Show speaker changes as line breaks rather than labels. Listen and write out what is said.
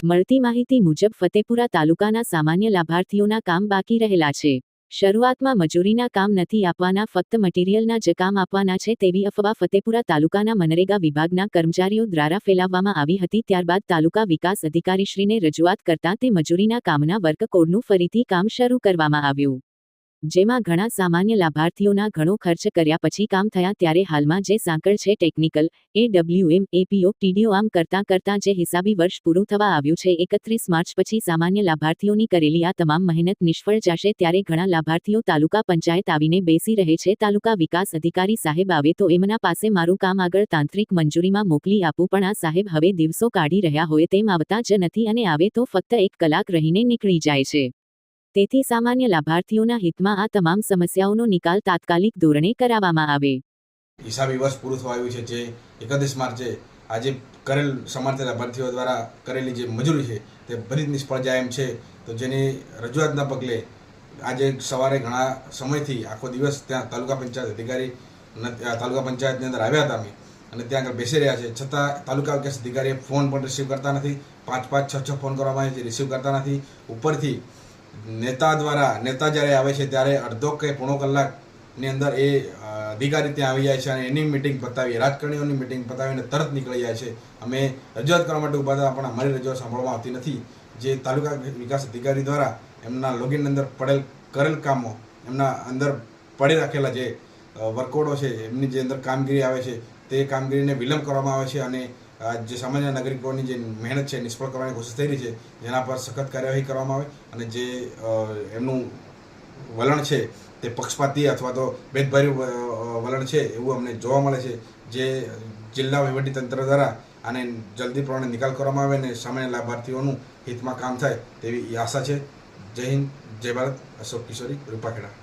મળતી માહિતી મુજબ ફતેપુરા તાલુકાના સામાન્ય લાભાર્થીઓના કામ બાકી રહેલા છે. શરૂઆતમાં મજૂરીના કામ નથી આપવાના, ફક્ત મટીરીયલના જ કામ આપવાના છે તેવી અફવા ફતેપુરા તાલુકાના મનરેગા વિભાગના કર્મચારીઓ દ્વારા ફેલાવવામાં આવી હતી. ત્યારબાદ તાલુકા વિકાસ અધિકારીશ્રીને રજૂઆત કરતા તે મજૂરીના કામના વર્ક કોડનું ફરીથી કામ શરૂ કરવામાં આવ્યું, જેમાં ઘણા સામાન્ય લાભાર્થીઓના ઘણો ખર્ચ કર્યા પછી કામ થયા. ત્યારે હાલમાં જે સાંકળ છે ટેકનિકલ, AWM, APO, TDO આમ કરતાં જે હિસાબી વર્ષ પૂરું થવા આવ્યું છે 31 માર્ચ પછી સામાન્ય લાભાર્થીઓની કરેલી આ તમામ મહેનત નિષ્ફળ જશે. ત્યારે ઘણા લાભાર્થીઓ તાલુકા પંચાયત આવીને બેસી રહે છે. તાલુકા વિકાસ અધિકારી સાહેબ આવે તો એમના પાસે મારું કામ આગળ તાંત્રિક મંજૂરીમાં મોકલી આપું, પણ આ સાહેબ હવે દિવસો કાઢી રહ્યા હોય તેમ આવતા જ નથી અને આવે તો ફક્ત 1 કલાક રહીને નીકળી જાય છે. તેથી સામાન્ય લાભાર્થીઓના હિતમાં આ તમામ સમસ્યાઓનો નિકાલ તાત્કાલિક ધોરણે કરાવવામાં આવે.
હિસાબી વર્ષ પૂરું થવા આવ્યું છે, જે 31 માર્ચે આજે કરેલ સમાર્થ લાભાર્થીઓ દ્વારા કરેલી જે મજૂરી છે તે બધી જ નિષ્ફળ જાય એમ છે. તો જેની રજૂઆતના પગલે આજે સવારે ઘણા સમયથી આખો દિવસ ત્યાં તાલુકા પંચાયત અધિકારી તાલુકા પંચાયતની અંદર આવ્યા હતા અમે, અને ત્યાં આગળ બેસી રહ્યા છે. છતાં તાલુકા વિકાસ અધિકારીએ ફોન પણ રિસીવ કરતા નથી. 5-5, 6-6 ફોન કરવામાં આવે છે, રિસીવ કરતા નથી. ઉપરથી નેતા જ્યારે આવે છે ત્યારે અડધો કે પોણો કલાકની અંદર એ અધિકારી ત્યાં આવી જાય છે અને એની મિટિંગ પતાવી, રાજકારણીઓની મિટિંગ પતાવીને તરત નીકળી જાય છે. અમે રજૂઆત કરવા માટે ઊભા હતા, પણ અમારી રજૂઆત સાંભળવામાં આવતી નથી. જે તાલુકા વિકાસ અધિકારી દ્વારા એમના લોગિન અંદર કરેલ કામો, એમના અંદર પડી રાખેલા જે વર્કઓડો છે, એમની જે અંદર કામગીરી આવે છે તે કામગીરીને વિલંબ કરવામાં આવે છે અને જે સામાન્ય નાગરિકોની જે મહેનત છે નિષ્ફળ કરવાની કોશિશ થઈ રહી છે, જેના પર સખત કાર્યવાહી કરવામાં આવે અને જે એમનું વલણ છે તે પક્ષપાતી અથવા તો ભેદભાવી વલણ છે એવું અમને જોવા મળે છે. જે જિલ્લા વહીવટીતંત્ર દ્વારા આને જલ્દી પ્રમાણે નિકાલ કરવામાં આવે અને સામાન્ય લાભાર્થીઓનું હિતમાં કામ થાય તેવી આશા છે. જય હિન્દ, જય ભારત. અશોક કિશોરી, રૂપાખેડા.